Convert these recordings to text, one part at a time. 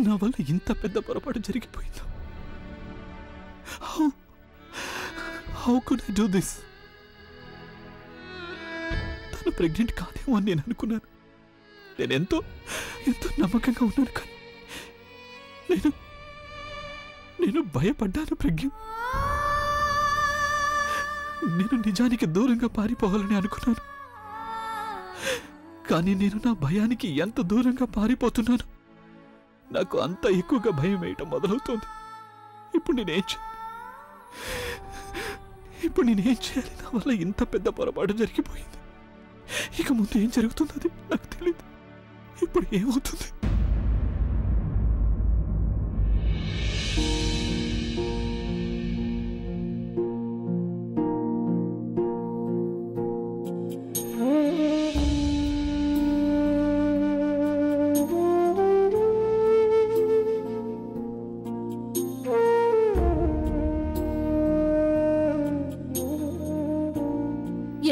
నా వల్ల ఇంత పెద్ద పొరపాటు జరిగిపోయిందా? How could I do this? తను ప్రెగ్నెంట్ కాదేమో అని నేను అనుకున్నాను. నేను ఎంతో నమ్మకంగా ఉన్నాను, కానీ నేను భయపడ్డాను ప్రజ్ఞ. నేను నిజానికి దూరంగా పారిపోవాలని అనుకున్నాను, కానీ నేను నా భయానికి ఎంత దూరంగా పారిపోతున్నాను, నాకు అంత ఎక్కువగా భయం వేయటం మొదలవుతోంది. ఇప్పుడు నేనేం చేయాలి? నా వల్ల ఇంత పెద్ద పొరపాటు జరిగిపోయింది. ఇక ముందు ఏం జరుగుతుందో నాకు తెలియదు. ఇప్పుడు ఏమవుతుంది?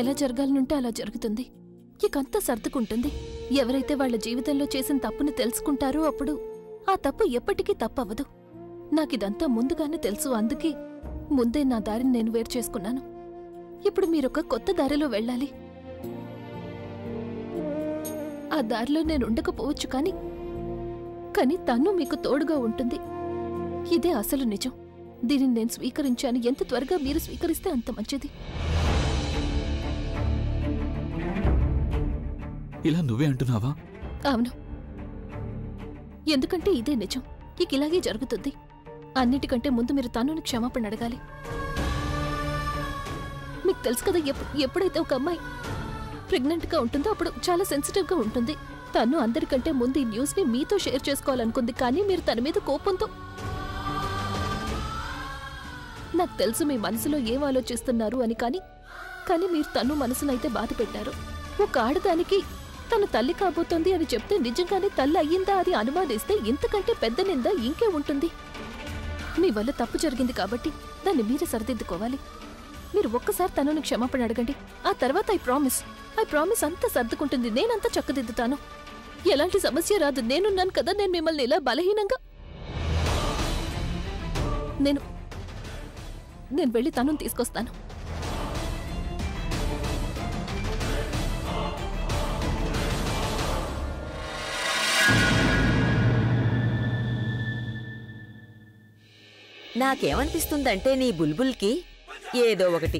ఎలా జరగాలనుంటే అలా జరుగుతుంది. ఇకంతా సర్దుకుంటుంది. ఎవరైతే వాళ్ళ జీవితంలో చేసిన తప్పుని తెలుసుకుంటారో అప్పుడు ఆ తప్పు ఎప్పటికీ తప్పవదు. నాకిదంతా ముందుగానే తెలుసు. అందుకే ముందే నా దారిని నేను వేరు చేసుకున్నాను. ఇప్పుడు మీరొక కొత్త దారిలో వెళ్ళాలి. ఆ దారిలో నేను ఉండకపోవచ్చు, కానీ తను మీకు తోడుగా ఉంటుంది. ఇదే అసలు నిజం. దీనిని నేను స్వీకరించాను. ఎంత త్వరగా మీరు స్వీకరిస్తే అంత మంచిది. ఇలా నువ్వే అంటున్నావా? అవును, ఎందుకంటే ఇదే నిజం. ఇక ఇలాగే జరుగుతుంది. అన్నిటికంటే ముందు మీరు తనుని క్షమాపణ అడగాలి. మీకు తెలుసు కదా, ఎప్పుడైతే ఒక అమ్మాయి ప్రెగ్నెంట్గా ఉంటుందో అప్పుడు చాలా సెన్సిటివ్గా ఉంటుంది. తను అందరికంటే ముందు ఈ న్యూస్ని మీతో షేర్ చేసుకోవాలనుకుంది, కానీ మీరు తన మీద కోపంతో... నాకు తెలుసు మీ మనసులో ఏం ఆలోచిస్తున్నారు అని, కానీ మీరు తను మనసునైతే బాధ పెట్టారు. ఒక ఆడదానికి తన తల్లి కాబోతోంది అని చెప్తే నిజంగానే తల్లి అయ్యిందా అని అనుమానిస్తే ఇంతకంటే పెద్ద నింద ఇంకే ఉంటుంది. మీ వల్ల తప్పు జరిగింది కాబట్టి దాన్ని మీరే సరిదిద్దుకోవాలి. మీరు ఒక్కసారి తనను క్షమాపణ అడగండి. ఆ తర్వాత ఐ ప్రామిస్ అంతా సర్దుకుంటుంది. నేనంతా చక్కదిద్దుతాను. ఎలాంటి సమస్య రాదు. నేనున్నాను కదా. నేను మిమ్మల్ని ఇలా బలహీనంగా... నేను వెళ్ళి తనను తీసుకొస్తాను. నాకేమనిపిస్తుందంటే నీ బుల్బుల్కి ఏదో ఒకటి...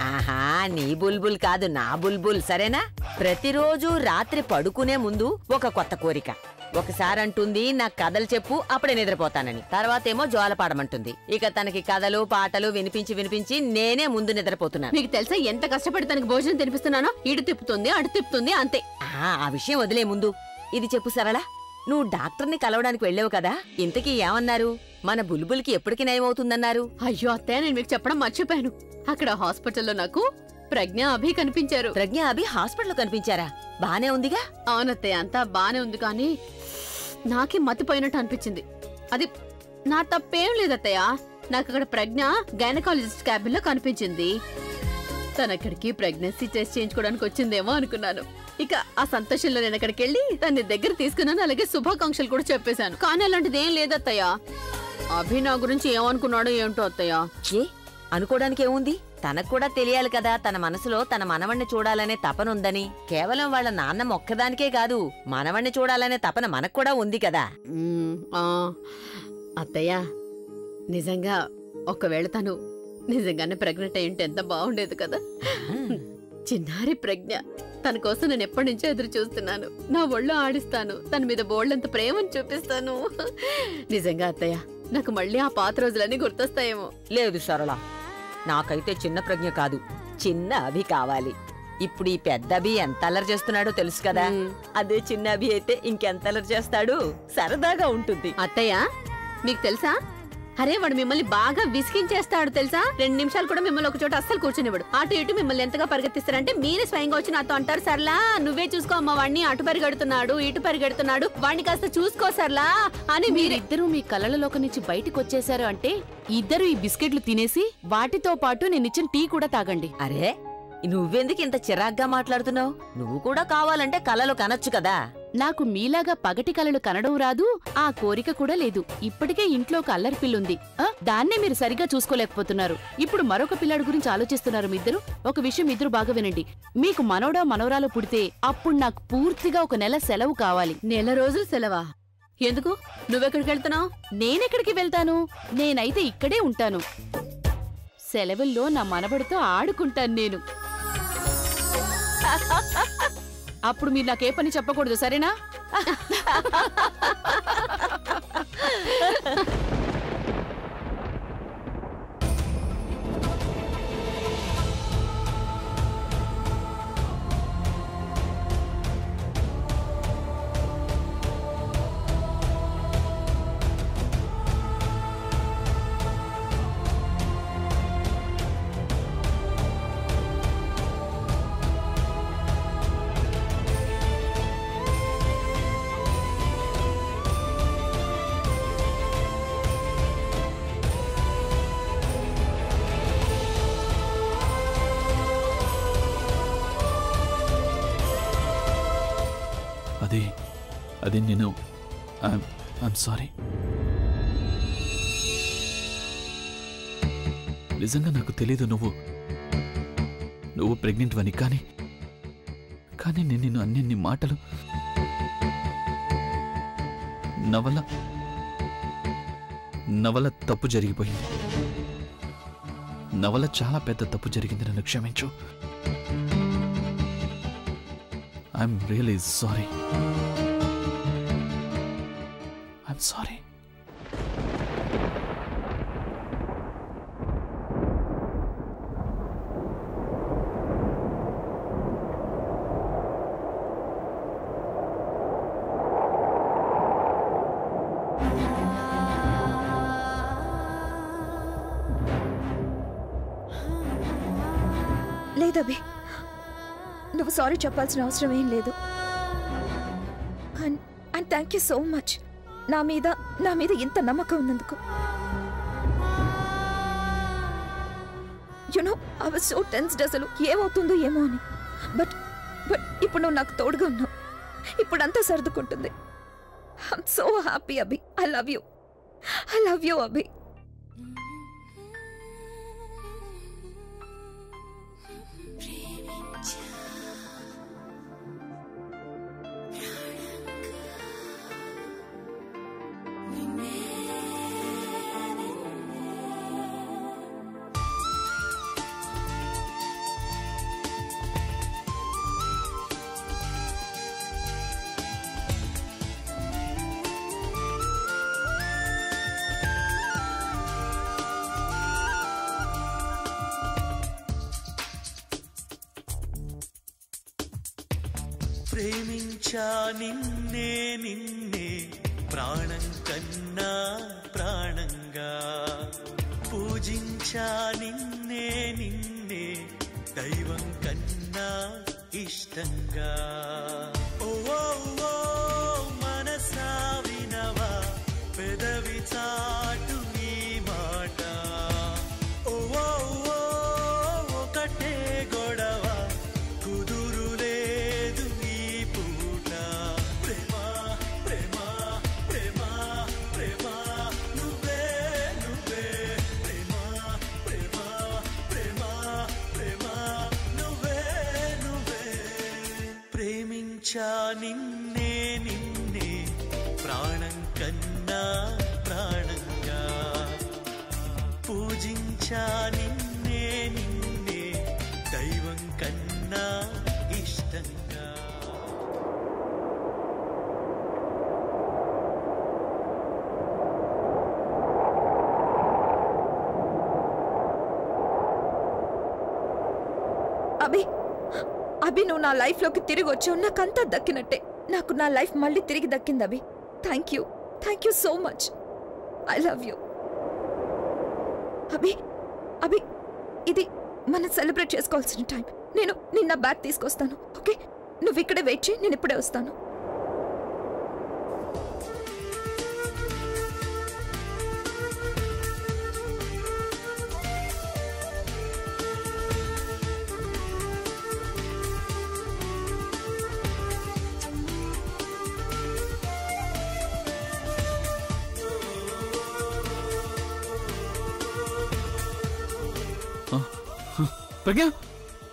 ఆహా, నీ బుల్బుల్ కాదు, నా బుల్బుల్, సరేనా? ప్రతిరోజు రాత్రి పడుకునే ముందు ఒక కొత్త కోరిక. ఒకసారి అంటుంది నాకు కథలు చెప్పు, అప్పుడే నిద్రపోతానని. తర్వాతేమో జోలపాడమంటుంది. ఇక తనకి కథలు పాటలు వినిపించి నేనే ముందు నిద్రపోతున్నాను. నీకు తెలుసా ఎంత కష్టపడి తనకి భోజనం తినిపిస్తున్నానో? ఇటు తిప్పుతుంది, అటు తిప్పుతుంది, అంతే. ఆ విషయం వదిలే ముందు ఇది చెప్పు సరళ, నువ్వు డాక్టర్ని కలవడానికి వెళ్ళావు కదా, ఇంతకీ ఏమన్నారు? మన బుల్బుల్కి ఎప్పటికి నయమవుతుందన్నారు? అయ్యో అత్తయ్య, నేను మీకు చెప్పడం మర్చిపోయాను. అక్కడ హాస్పిటల్లో నాకు ప్రజ్ఞ అభి కనిపించారు. ప్రజ్ఞ అభి హాస్పిటల్లో కనిపించారా? బానే ఉందిగా? అవునత్తయ్య, అంతా బానే ఉంది, కానీ నాకే మతిపోయినట్టు అనిపించింది. అది నా తప్పేం లేదత్తయ్య. నాకు అక్కడ ప్రజ్ఞ గైనకాలజిస్ట్ క్యాబిన్ లో కనిపించింది. తనక్కడికి ప్రెగ్నెన్సీ టెస్ట్ చేయించుకోవడానికి వచ్చిందేమో అనుకున్నాను. ఇక ఆ సంతోషంలో నేను అక్కడికి వెళ్ళి తన్ని దగ్గర తీసుకున్నాను. అలాగే శుభాకాంక్షలు కూడా చెప్పేశాను. కానీ అలాంటిది ఏం లేదత్తయ్య. అభి నా గురించి ఏమనుకున్నాడో ఏంటో అత్తయ్య. అనుకోవడానికి ఏముంది? తనకు కూడా తెలియాలి కదా తన మనసులో తన మనవణ్ణి చూడాలనే తపన ఉందని. కేవలం వాళ్ళ నాన్న ఒక్కదానికే కాదు, మనవణ్ణి చూడాలనే తపన మనకు కూడా ఉంది కదా. అత్తయ్య, నిజంగా ఒకవేళ తను నిజంగానే ప్రెగ్నెంట్ అయ్యింటే ఎంత బాగుండేది కదా. చిన్నారి ప్రజ్ఞ, తన కోసం నేను ఎప్పటి నుంచో ఎదురు చూస్తున్నాను. నా ఒళ్ళో ఆడిస్తాను, తన మీద బోళ్ళంత ప్రేమను చూపిస్తాను. నిజంగా అత్తయ్య, నాకు మళ్ళీ ఆ పాత రోజులన్నీ గుర్తొస్తాయేమో. లేదు సరళ, నాకైతే చిన్న ప్రజ్ఞ కాదు, చిన్న అభి కావాలి. ఇప్పుడు ఈ పెద్ద అభి ఎంత అల్లరి చేస్తున్నాడో తెలుసు కదా, అదే చిన్న అభి అయితే ఇంకెంత అల్లరి చేస్తాడు. సరదాగా ఉంటుంది. అత్తయ్య, మీకు తెలుసా, అరే వాడు మిమ్మల్ని బాగా విసిగించేస్తాడు తెలుసా. 2 నిమిషాలు కూడా మిమ్మల్ని ఒక చోట అస్సలు కూర్చునివాడు. అటు ఇటు మిమ్మల్ని ఎంతగా పరిగెత్తిస్తారంటే మీరే స్వయంగా వచ్చి నాతో అంటారు, సర్లా నువ్వే చూసుకో అమ్మ, వాడిని అటు పరిగెడుతున్నాడు ఇటు పరిగెడుతున్నాడు, వాడిని కాస్త చూసుకో సర్లా అని. మీరిద్దరూ మీ కలలలోకి నుంచి బయటికి వచ్చేసారు అంటే ఇద్దరు ఈ బిస్కెట్లు తినేసి వాటితో పాటు నేనిచ్చిన టీ కూడా తాగండి. అరే, నువ్వెందుకు ఇంత చిరాగ్గా మాట్లాడుతున్నావు? నువ్వు కూడా కావాలంటే కలలు కనొచ్చు కదా. నాకు మీలాగా పగటి కలలు కనడం రాదు, ఆ కోరిక కూడా లేదు. ఇప్పటికే ఇంట్లో ఒక అల్లరి పిల్లుంది, దాన్నే మీరు సరిగా చూసుకోలేకపోతున్నారు. ఇప్పుడు మరొక పిల్లాడి గురించి ఆలోచిస్తున్నారు మీ ఇద్దరు. ఒక విషయం ఇద్దరు బాగా వినండి, మీకు మనవడా మనవరాలు పుడితే అప్పుడు నాకు పూర్తిగా 1 నెల సెలవు కావాలి. నెల రోజులు సెలవా? ఎందుకు? నువ్వెక్కడికి వెళ్తున్నావు? నేనెక్కడికి వెళ్తాను? నేనైతే ఇక్కడే ఉంటాను. సెలవుల్లో నా మనవడితో ఆడుకుంటాను నేను. అప్పుడు మీరు నాకే పని చెప్పకూడదు, సరేనా? అది నేను ఐఎమ్ సారీ. నిజంగా నాకు తెలీదు నువ్వు ప్రెగ్నెంట్ వని. కానీ నేను నిన్ను అన్ని మాటలు నవల తప్పు జరిగిపోయింది. నవల చాలా పెద్ద తప్పు జరిగింది, నన్ను క్షమించు. I'm really sorry. I'm sorry. లేదబ్బి, నువ్వు సారీ చెప్పాల్సిన అవసరం ఏం లేదు. And thank you so much నా మీద ఇంత నమ్మకం ఉన్నందుకు. You know I was so tensed, అసలు ఏమవుతుందో ఏమో అని. బట్ ఇప్పుడు నువ్వు నాకు తోడుగా ఉన్నావు. ఇప్పుడంతా సర్దుకుంటుంది. I'm so happy Abhi. I love you Abhi. ప్రేమించా నిన్నే ప్రాణం కన్నా ప్రాణంగా, పూజించా నిన్నే దైవం కన్నా ఇష్టంగా. ఓ మనసా వినవా పెదవి చాటు ఈ మాట. ఓ ఒకటే గొడవ కుదురు లేదు ఈ పూట. ప్రేమ ప్రేమ ప్రేమ ప్రేమ నువ్వే నువ్వే. ప్రేమ ప్రేమ ప్రేమ ప్రేమ నువ్వే నువ్వే. ప్రేమించా నిన్నే ప్రాణం కన్నా ప్రాణంగా, పూజించా నిన్నే దైవం కన్నా ఇష్టంగా. అభి నువ్వు నా లైఫ్ లోకి తిరిగి వచ్చావు. నాకంతా దక్కినట్టే. నాకు నా లైఫ్ మళ్ళీ తిరిగి దక్కింది Abhi. Thank you so much. I love you Abhi. ఇది మనం సెలబ్రేట్ చేసుకోవాల్సిన టైం. నేను నిన్న బ్యాగ్ తీసుకొస్తాను, ఓకే? నువ్వు ఇక్కడే వెయిట్ చేయి, నేను ఇప్పుడే వస్తాను. Pragna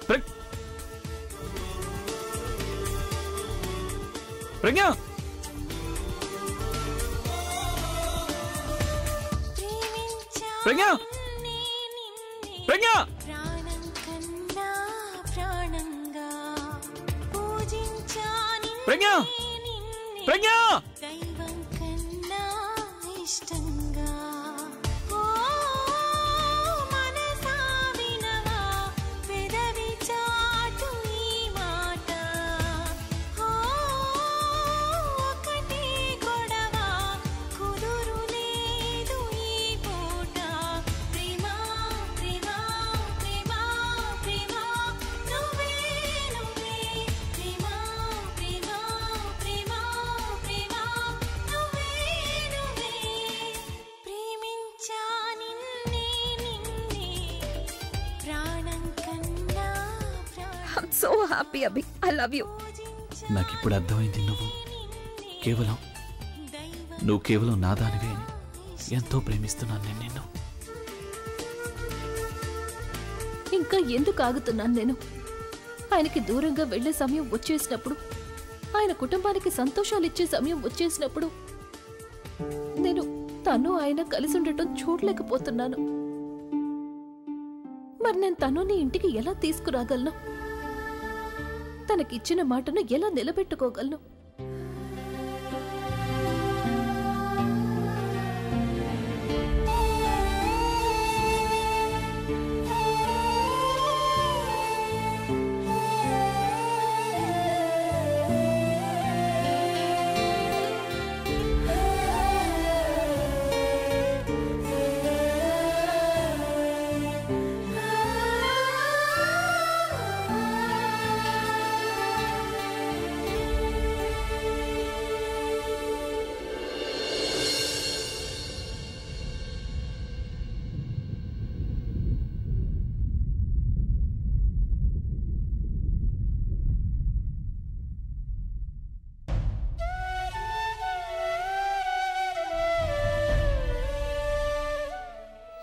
Pragna Pragna Pragna Pragna Pragna so happy Abhi. I love you. నాకు ఇప్పుడు అర్థమైంది, నువ్వు కేవలం నాదానివే అని. ఎంతో ప్రేమిస్తున్నాను నేను నిన్ను. ఇంకా ఎందుకు ఆగుతున్నాను నేను? ఆయనకి దూరంగా వెళ్లే సమయం వచ్చేసినప్పుడు, ఆయన కుటుంబానికి సంతోషాలు ఇచ్చే సమయం వచ్చేసినప్పుడు నేను తను ఆయన కలిసి ఉండటం చూడలేకపోతున్నాను. మరి నేను తనుని ఇంటికి ఎలా తీసుకురాగలను? తనకిచ్చిన మాటను ఎలా నిలబెట్టుకోగలను?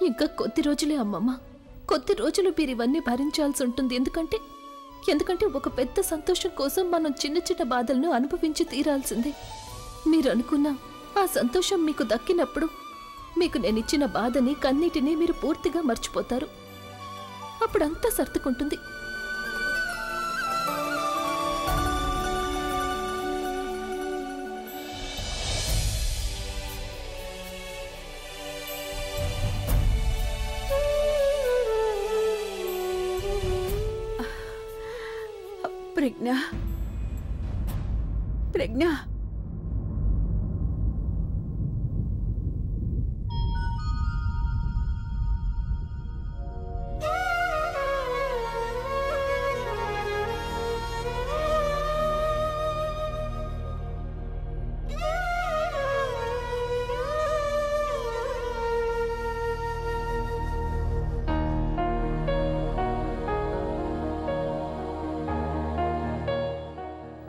ఇంకా కొద్ది రోజులే అమ్మమ్మ, కొద్ది రోజులు మీరు ఇవన్నీ భరించాల్సి ఉంటుంది. ఎందుకంటే ఒక పెద్ద సంతోషం కోసం మనం చిన్న చిన్న బాధలను అనుభవించి తీరాల్సిందే. మీరు అనుకున్న ఆ సంతోషం మీకు దక్కినప్పుడు మీకు నేనిచ్చిన బాధని, కన్నీటిని మీరు పూర్తిగా మర్చిపోతారు. అప్పుడంతా సర్దుకుంటుంది. ప్రజ్ఞ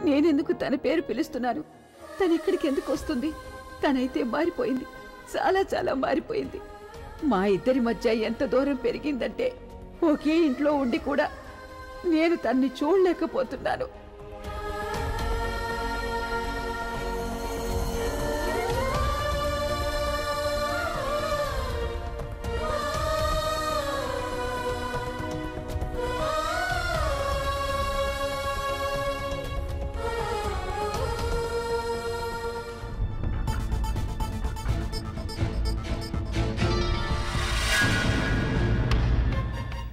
నేనెందుకు తన పేరు పిలుస్తున్నాను? తను ఇక్కడికి ఎందుకు వస్తుంది? తనైతే మారిపోయింది, చాలా చాలా మారిపోయింది. మా ఇద్దరి మధ్య ఎంత దూరం పెరిగిందంటే ఒకే ఇంట్లో ఉండి కూడా నేను తన్ని చూడలేకపోతున్నాను.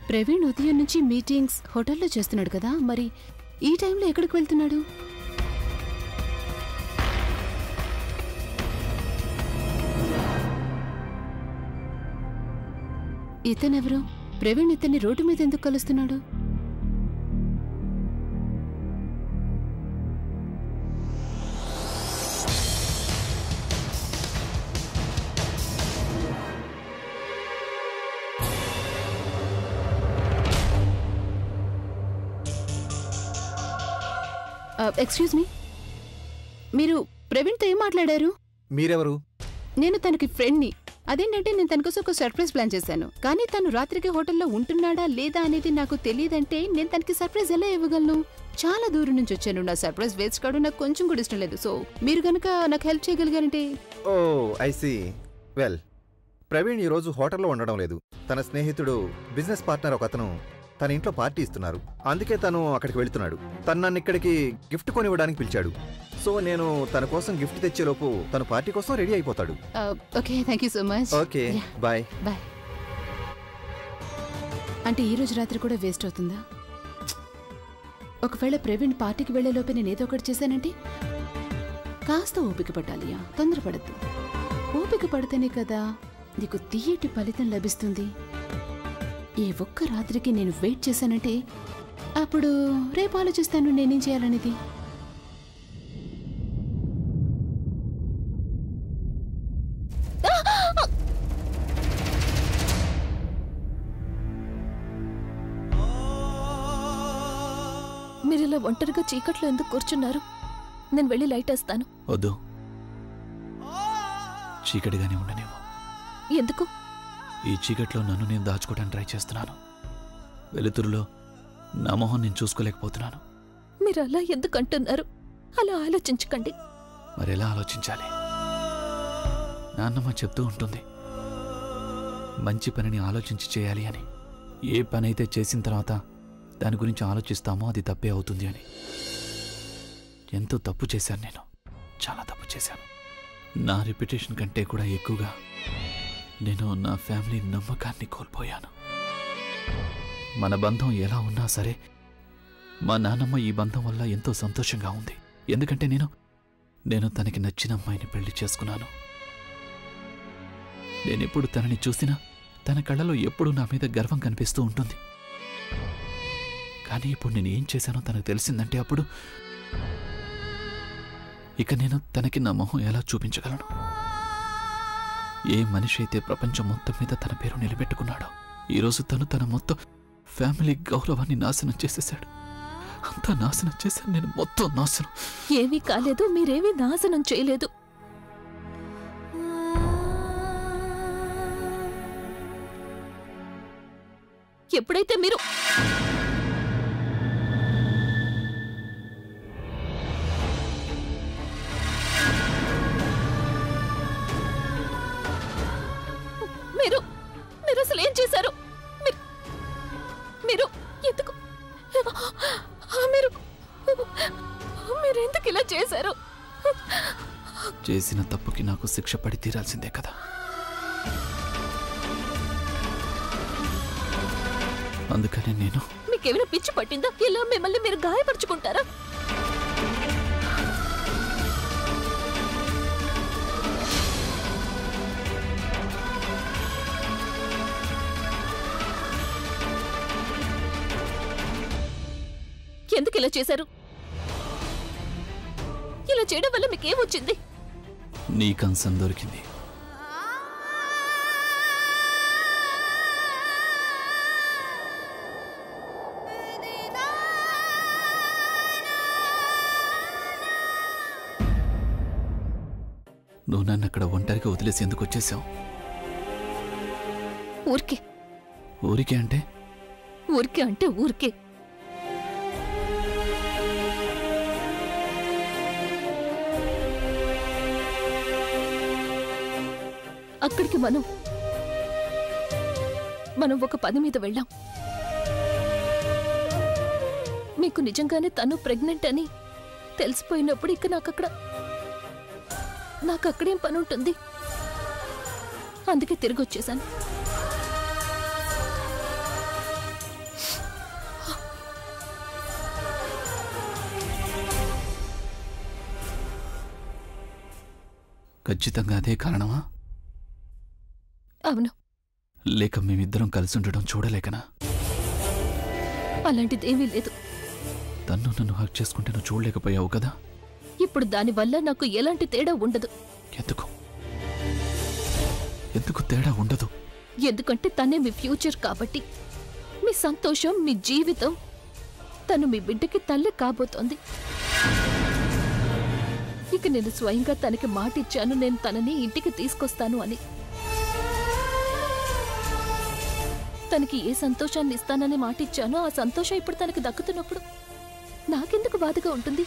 ప్రవీణ్ ఉదయం నుంచి మీటింగ్స్ హోటల్లో చేస్తున్నాడు కదా, మరి ఈ టైంలో ఎక్కడికి వెళ్తున్నాడు? ఇతనెవరు? ప్రవీణ్ ఇతన్ని రోడ్డు మీద ఎందుకు కలుస్తున్నాడు? ఎక్స్క్యూజ్ మీ, మీరు ప్రవీణ్తో ఏం మాట్లాడారు? మీరెవరు? నేను తనకి ఫ్రెండ్ని. అదేంటంటే నేను తన కోసం ఒక సర్ప్రైజ్ ప్లాన్ చేశాను, కానీ తను రాత్రికి హోటల్లో ఉంటున్నాడా లేదా అనేది నాకు తెలియదంటే నేను తనకి సర్ప్రైజ్ ఎలా ఇవ్వగలను? చాలా దూరం నుంచి వచ్చాను, నా సర్ప్రైజ్ వేస్ట్ కావడం నాకు కొంచెం కూడా ఇష్టం లేదు. సో మీరు గనక నాకు హెల్ప్ చేయగలిగారంటే. Oh I see. Well, Praveen ఈరోజు హోటల్లో ఉండడం లేదు. తన స్నేహితుడు బిజినెస్ పార్ట్నర్ ఒక అతను తన ఇంట్లో పార్టీ ఇస్తున్నారు, అందుకే తను అక్కడికి వెళ్తున్నాడు. తను నన్ను ఇక్కడికి గిఫ్ట్ కొనివ్వడానికి పిలిచాడు. సో నేను తన కోసం గిఫ్ట్ తెచ్చేలోపు తను పార్టీ కోసం రెడీ అయిపోతాడు. Okay, thank you so much. Okay, bye. Bye. అంటే ఈ రోజు రాత్రి కూడా వేస్ట్ అవుతుందా? ఒకవేళ ప్రవీణ్ పార్టీకి వెళ్లేలోపే నేను ఏదో ఒకటి చేశానంటే? కాస్త ఓపిక పట్టాలియా, తొందరపడద్దు. ఓపిక పడితేనే కదా నీకు తీయటి ఫలితం లభిస్తుంది. ఈ ఒక్క రాత్రికి నేను వెయిట్ చేశానంటే అప్పుడు రేపు ఆలోచిస్తాను నేనేం చేయాలనేది. మీరిలా ఒంటరిగా చీకట్లో ఎందుకు కూర్చున్నారు? నేను వెళ్ళి లైట్ వేస్తాను. వద్దు, చీకటిగానే ఉండనివ్వు. ఎందుకు? ఈ చీకట్లో నన్ను నేను దాచుకోవడానికి ట్రై చేస్తున్నాను. వెలుతురులో నా మొహం నేను చూసుకోలేకపోతున్నాను. మీరు అలా ఎందుకు అంటున్నారు? అలా ఆలోచించకండి. మరెలా ఆలోచించాలి? నాన్నమ్మ చెప్తూ ఉంటుంది, మంచి పనిని ఆలోచించి చేయాలి అని. ఏ పని అయితే చేసిన తర్వాత దాని గురించి ఆలోచిస్తామో అది తప్పే అవుతుంది అని. ఎంతో తప్పు చేశాను నేను, చాలా తప్పు చేశాను. నా రెప్యుటేషన్ కంటే కూడా ఎక్కువగా నేను నా ఫ్యామిలీ నమ్మకాన్ని కోల్పోయాను. మన బంధం ఎలా ఉన్నా సరే మా నాన్నమ్మ ఈ బంధం వల్ల ఎంతో సంతోషంగా ఉంది. ఎందుకంటే నేను తనకి నచ్చిన అమ్మాయిని పెళ్లి చేసుకున్నాను. నేనెప్పుడు తనని చూసినా తన కళ్ళలో ఎప్పుడూ నా మీద గర్వం కనిపిస్తూ ఉంటుంది. కానీ ఇప్పుడు నేను ఏం చేశానో తనకు తెలిసిందంటే అప్పుడు ఇక నేను తనకి నా మొహం ఎలా చూపించగలను? ఏ మనిషి అయితే ప్రపంచం మొత్తం మీద తన పేరు నిలబెట్టుకున్నాడో ఈరోజు తను తన మొత్తం ఫ్యామిలీ గౌరవాన్ని నాశనం చేసేశాడు. అంతా నాశనం చేశాను నేను, మొత్తం నాశనం. ఏమీ కాలేదు, మీరేమీ నాశనం చేయలేదు. ఎప్పుడైతే మీరు మీరు అసలు ఏం చేశారు? మీరు ఎందుకు మీరు ఎందుకు ఇలా చేశారు? చేసిన తప్పుకి నాకు శిక్ష పడి తీరాల్సిందే కదా. అందుకనే నేను. మీకేమైనా పిచ్చి పట్టిందా? ఇలా మిమ్మల్ని మీరు గాయపరుచుకుంటారా? ఎందుకు ఇలా చేశారు? ఇలా చేయడం వల్ల మీకేమొచ్చింది? నీ కంసం దొరికింది. నువ్వు నన్ను అక్కడ ఒంటరిగా వదిలేసి ఎందుకు వచ్చేసావు? ఊరికే. ఊరికే అంటే? ఊరికే అంటే ఊరికే. అక్కడికి మనం ఒక పని మీద వెళ్ళాం. మీకు నిజంగానే తను ప్రెగ్నెంట్ అని తెలిసిపోయినప్పుడు ఇక నాకు అక్కడేం పని ఉంటుంది? అందుకే తిరిగి వచ్చేసాను. ఖచ్చితంగా అదే కారణమా? అవును. లేక మేమిద్దరం కలిసి ఉండడం చూడలేకనా? అలాంటిదేమీ లేదు. తన్ను నన్ను హక్ చేసుకుంటే నువ్వు చూడలేకపోయావు కదా. ఇప్పుడు దానివల్ల నాకు ఎలాంటి తేడా ఉండదు. ఎందుకు తేడా ఉండదు? ఎందుకంటే తనే మీ ఫ్యూచర్ కాబట్టి. మీ సంతోషం, మీ జీవితం. తను మీ బిడ్డకి తల్లి కాబోతోంది. ఇక నేను స్వయంగా తనకి మాటిచ్చాను, నేను తనని ఇంటికి తీసుకొస్తాను అని. తనకి ఏ సంతోషాన్ని ఇస్తానని మాటిచ్చానో ఆ సంతోషం ఇప్పుడు తనకి దక్కుతున్నప్పుడు నాకెందుకు బాధగా ఉంటుంది?